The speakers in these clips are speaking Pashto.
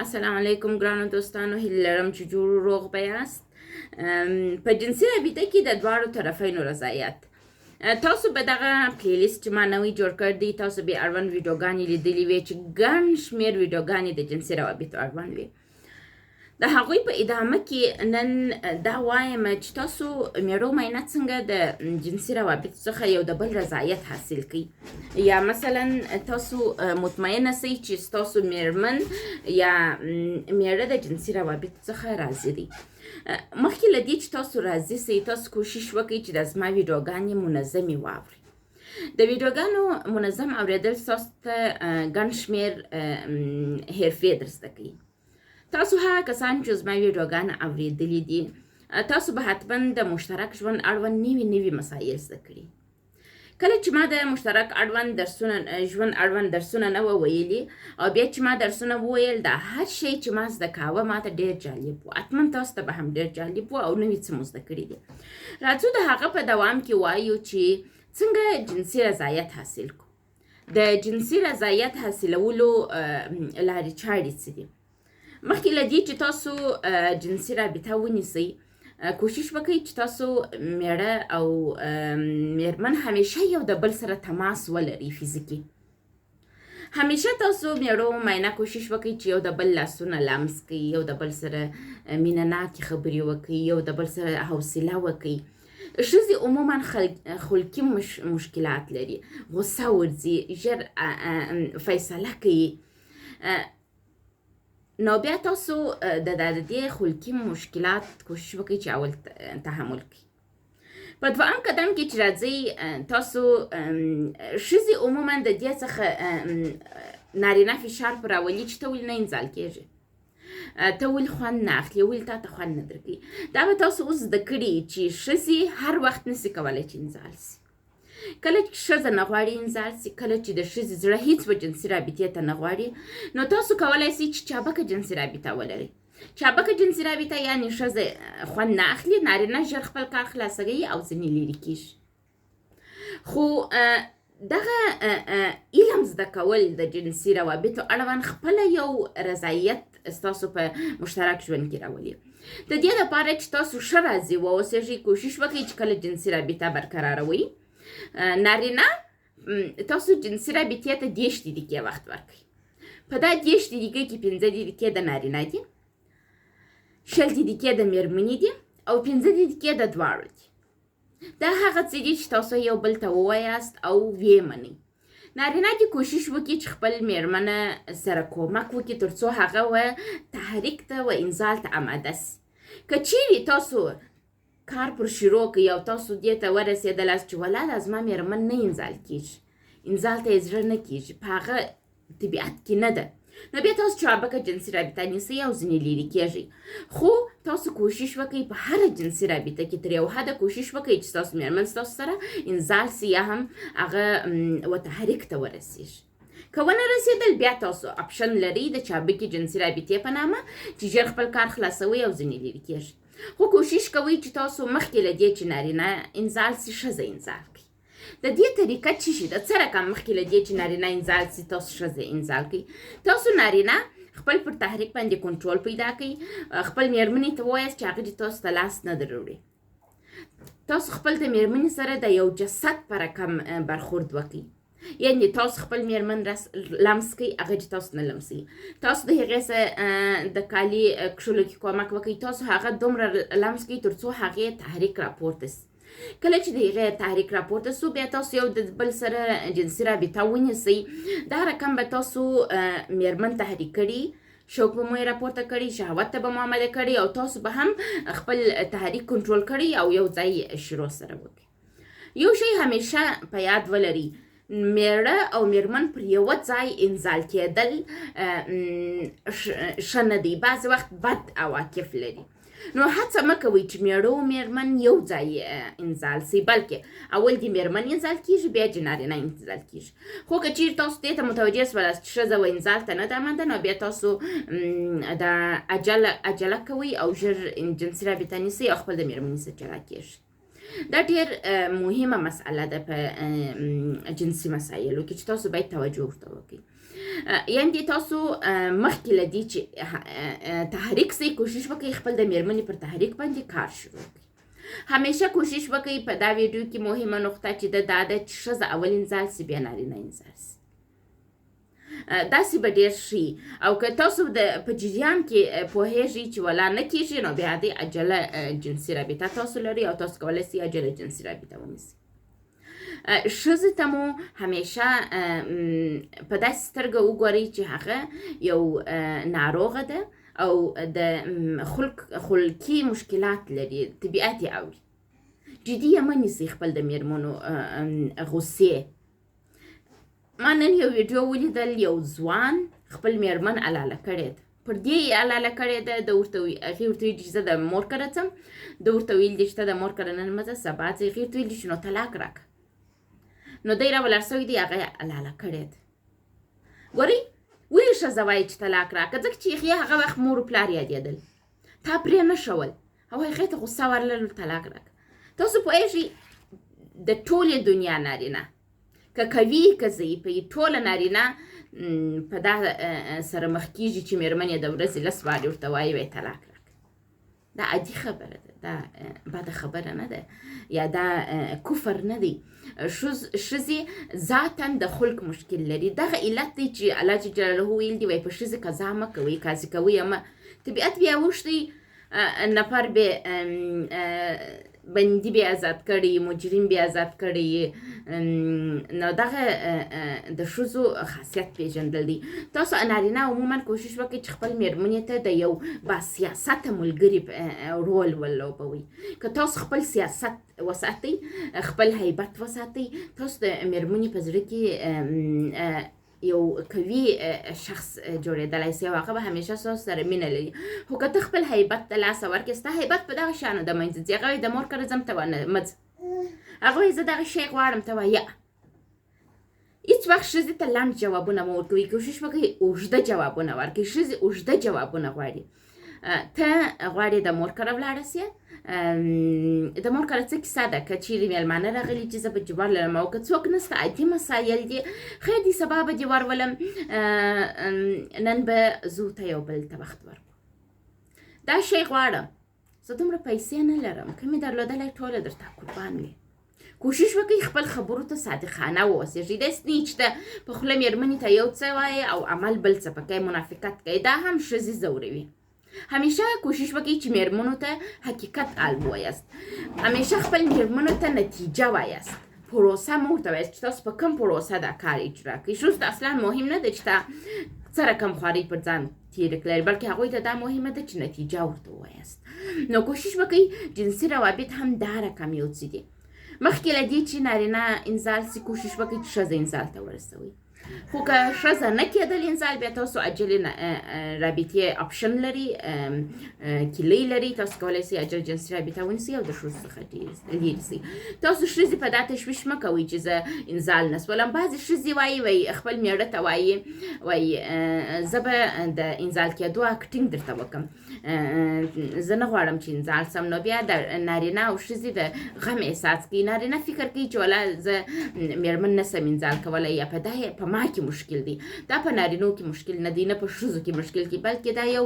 السلام علیکم ګرانو دوستانو، هیله لرم چې جوړ روغ به یاست. په جنسي رابطه کې د دوارو طرفینو رضایت. تاسو به دغه پلیلیست چې ما نوی جوړ کړ دی، تاسو به اړوند ویډیوګانې لیدلې وي چې ګڼ شمېر ویډیوګانې د جنسي روابطو اړوند وي. د هغوی په ادامه کې نن دا وایم چې تاسو میړو میینه څنګه د جنسي روابطو څخه یو د بل رضایت حاصل کړئ، یا مثلا تاسو مطمئنه سئ چې تاسو میرمن یا میړه د جنسي روابطو څخه راضي دي. مخکې له دې چې تاسو راضي سئ، تاسو کوشش وکړئ چې د زما ویډیوګانې منظمې واورئ. د ویډیوګانو منظم اورېدل ستاسو ته ګڼ شمېر حرفې در زده کوي. تاسو هغه کسان چې زما ویډیوګانې اورېدلي دي، تاسو به حتما د مشترک ژوند اړوند نوي مسایل زده کړي. کله چې ما د مشترک ژوند اړوند درسونه نه وه ویلي، او بیا چې ما درسونه وویل، دا هر شی چې ما زده کاوه ما ته ډېر جالب و. حتما تاسو ته به هم ډېر جالب و او نوي څه مو زده کړي دي. راځو د هغه په دوام کې وایو چې څنګه جنسي رضایت حاصل کړو. د جنسي رضایت حاصلولو لارې چارې څه دي؟ مخکې له دې چې تاسو جنسي رابطه ونیسئ، کوشش وکړئ چې تاسو میړه او میرمن همیشه یو د بل سره تماس ولري، فزیکي. همیشه تاسو میړو میینه کوشش وکړئ چې یو د بل لاسونه لمس کړئ، یو د بل سره مینه ناکې خبرې وکړئ، یو د بل سره حوصله وکړئ. ښځې عموما خلقي مشکلات لري، غصه ورځي، ژر فیصله کوي. نو بیا تاسو د دې خلقي مشکلات کوشش وکړئ چې اول تحمل کړئ. په دویم قدم کې چې راځئ، تاسو ښځې عموما د دې څخه نارینه فشار پر راولي چې ته ولې نه انزال کېږې، ته ولې خوند نه اخلي، ولې تا ته خوند نه درکوي. دا به تاسو اوس زده کړي چې ښځې هر وخت نسي کولی چې انزال سي. کله چې ښځه نه غواړي انزال سي، کله چې د ښځې زړه هیڅ به جنسي رابطې ته نه غواړي، نو تاسو کولی سئ چې چابکه جنسي رابطه ولرئ. چابکه جنسي رابطه یعنې ښځه خوند نه اخلي، نارینه ژر خپل کار خلاصوي او ځینې لرې کېږي. خو دغه علم زده کول د جنسي روابطو اړوند خپله یو رضایت ستاسو په مشترک ژوند کې راولي. د دې لپاره چې تاسو ښه راضي واوسېږئ، کوشش وکړئ چې کله جنسي رابطه برقراروئ، نارینه تاسو جنسي رابطې ته 10 دقیقې وخت ورکړئ. په دا 10 دقیقې کې 15 دقیقې د نارینه دي، 20 دقیقې د میرمنې دي او 15 دقیقې د دواړو دي. دا هغه څه دي چې تاسو یو بل ته ووایاست او ویې منئ. نارینه دې کوشش وکړي چې خپل میرمنه سره کومک وکړي تر څو هغه و تحریک ته و انزال ته آماده سي. که چیرې تاسو کار پر شروع کوي او تاسو دې ته ورسېدلاست چې ولاده زما میرمن نه انزال کېږي، انزال ته یې زړه نه کېږي، په هغه طبیعت کې نه ده، نو بیا تاسو چابکه جنسي رابطه نیسئ او ځینې لرې کېږئ. خو تاسو کوشش وکړئ په هره جنسي رابطه کې تر یو حده کوشش وکړئ چې ستاسو میرمن ستاسو سره انزال سي یا هم هغه وتحریک ته ورسېږي. که ونه رسېدل، بیا تاسو اپشن لرئ د چابکې جنسي رابطې په نامه چې ژر خپل کار خلاصوئ او ځینې لرې کېږئ. خو کوشش کوئ چې تاسو مخکې له دې چې نارینه انزال سي، ښځه انزال کړئ. د دې طریقه څه شي ده؟ څه رقم مخکې له دې چې نارینه انزال سي، تاسو ښځه انزال کړئ. تاسو نارینه خپل پر تحریک باندې کنټرول پیدا کړئ. خپل میرمنې ته ووایاست چې هغه دې تاسو ته لاس نه در وړي. تاسو خپل د میرمنې سره د یو جسد په رقم برخورد وکړئ. یعنې تاسو خپل میرمن لمس کړئ، هغه چې تاسو نه لمسئ. تاسو د هغې سره د کالي کښلو کې کومک وکړئ، تاسو هغه دومره لمس کړئ تر څو هغې تحریک راپورته سي. کله چې د هغې تحریک راپورته سو، بیا تاسو یو د بل سره جنسي رابطه ونیسئ. دا رقم به تاسو میرمن تحریک کړي، شوق به مو یې راپورته کړي، شهوت ته به مو آماده کړي او تاسو به هم خپل تحریک کنټرول کړي او یو ځای شروع سره وکړي. یو شی همیشه په یاد ولري، میړه او میرمن پر یوه ځای انزال کېدل ښه نه دی، بعضې وخت بد عواقب لري. نو هڅه مه کوئ چې میړه او میرمن یو ځای انزال سي، بلکې اول د میرمن انزال کېږي، بیا د نارینه انزال کېږي. خو که چیرې تاسو دې ته متوجه سولاست چې ښځه و انزال ته نه ده آماده، نو بیا تاسو د عجله کوئ او ژر جنسي رابطه نیسئ او خپل د میرمنې سره جلا کېږي. دا ډېر مهمه مسئله ده په جنسي مسایلو کې چې تاسو باید توجه ورته وکړئ. یعنې تاسو مخکې له دې چې تحریک سئ کوشش وکړئ خپل د مېرمنې پر تحریک باندې کار شروع کړئ. همیشه کوشش وکړئ په دا ویډیو کې مهمه نقطه چې دا ده چې ښځه اول انزال سي بیا نارینه انزال سي. داسې به ډېر ښي. او که تاسو په جریان کې پوهېږئ چې ولا نه کېږي نو بیا د عجله جنسي رابطه تاسو لرئ او تاسو کولی سئ عجله جنسي رابطه ونیسئ. ښځې ته مو همیشه په داسې سترګه وګورئ چې هغه یو ناروغه ده او د خلقي مشکلات لري، طبیعت یې اوري. جدي یې مه نیسئ خپل د مېرمنو غصې. ما نن یو ویډیو ولیدل، یو ځوان خپل مېرمن علاله کړې ده. پر دې یې علاله کړې ده، هغې ورته ویلي چې زه د مور کره ځم، ده ورته ویلي دي چې ته د مور کره نن مه ځه، سبا ځې. هغې ورته ویلي چې نو طلاق راکړه. نو دی راولاړ سوی دی، هغه یې علاله کړې ده. ګورئ ولې ښځه وایي چې طلاق راکړه؟ ځکه چې هغه وخت مور و پلار یادېدل، تا پرې نه شول او هغې ته غوسه ورلل، طلاق راکړه. تاسو پوهېږئ د ټولې دنیا نارینه که کوي که ضعیفه وي، ټوله نارینه په دا سره مخ کېږي چې مېرمن یې د ورځې 10 وارې ورته وایي وایي طلاق راکړه. دا عادي خبره ده، دا بده خبره نه ده، یا دا کفر نه دی. ښځې ذاتاً د خلق مشکل لري. دغه علت دی چې الله جل جلاله ویل دي وایي په ښځې قضا مه کوئ، قاضي کوئ یې مه. طبیعت بیا وښتئ، نفر به بندي به آزاد کړي، مجرم به آزاد کړي. نو دغه د ښځو خاصیت پیژندل دي. تاسو نارینه عموما کوشش وکړئ چې خپل مېرمنې ته د یو باسیاسته ملګري رول ولوبوئ. که تاسو خپل سیاست وساتئ، خپل هیبت وساتئ، تاسو د مېرمنې په زړه کې یو قوي شخص جوړېدلی سي او هغه به همیشه ستاسو سره مینه لري. خو که ته خپل هیبت ته لاس ورکړې، ستا هیبت په دغه شیانو د منځه ځي. هغه وایي د مور کره ځم، ته مه ځه. هغه وایي زه دغه شی غواړم، ته وایه. هېڅ وخت ښځې ته لنډ جوابونه مه ورکوئ، کوشش وکړئ اوږده جوابونه ورکړئ. ښځې اوږده جوابونه غواړي. ته غواړې د مور کره ولاړه سې، د مور کره څه کیسه ده؟ که چیرې میلمانه راغلي چې زه به جوار لرم، او که څوک نسته عادي مسایل دي، خیر دي سبا به دې ورولم، نن به زو ته یو بل ته وخت ورکړو. دا شی غواړم، زه دومره پیسې نه لرم، که مې درلودلی ټوله درته قربان وي. کوشش وکړئ خپل خبرو ته صادقانه واوسېږئ. داسې نه چې ته په خوله مېرمنې ته یو څه وایې او عمل بل څه پکې منافقت کوي. دا هم ښځې ځوروي. همیشه کوشش وکړئ چې مېرمنو ته حقیقت عالم وایاست. همیشه خپل مېرمنو ته نتیجه وایاست. پروسه مو ورته وایاست چې تاسو په کوم پروسه دا کار اجرا کوئ. ښځو ته اصلا مهم نه ده چې تا څه رقم خوارۍ پر ځان تېره کړئ، بلکې هغوی ته دا مهمه ده چې نتیجه ورته ووایاست. نو کوشش وکړئ جنسي روابط هم دا رقم یو څه دي. مخکې له دې چې نارینه انزال سي، کوشش وکړئ چې ښځه انزال ته ورسوئ. خو که ښځه نه کېدل انزال، بیا تاسو عجلې رابطې اپشن لري، کیلۍ لري. تاسو کولی سئ عجل جنسي رابطه ونیسئ او د ښځو څخه لرې سئ. تاسو ښځې په دا تشویش مه کوئ چې زه انزال نه سولم. بعضې ښځې وایي خپل مېړه ته وایي زه به د انزال کېدو اکټینګ درته وکړم، زه نه غواړم چې انزال سم. نو بیا د نارینه او ښځې د غم احساس کوي. نارینه فکر کوي چې ولا زه مېرمن نسم انزال کولی، یا په ما کې مشکل دی. دا په نارینو کې مشکل نه دی، نه په ښځو کې مشکل کې، بلکې دا یو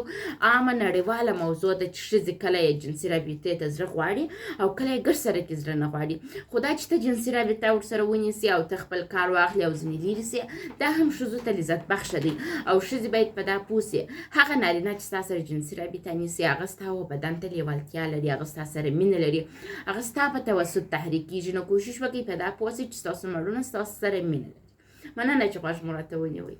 عامه نړیواله موضوع ده چې ښځې کله یې جنسي رابطې ته زړه غواړي او کله یې ګډ سره کې زړه نه غواړي. خو دا چې ته جنسي رابطه ورسره ونیسي او ته خپل کار واخلي او ځینې لرې سي، دا هم ښځو ته لذت بخښه دی. او ښځې باید په دا پوه سي، هغه نارینه چې ستا سره جنسي رابطه نیسي، هغه ستا بدن ته لیوالتیا لري، هغه ستا سره مینه لري، هغه ستا په توسط تحریک کېږي. نو کوشش وکړئ په دا پوه سئ چې ستاسو مړونه ستاسو سره مینه لري. مننه چې غوږ مو راته ونیوئ.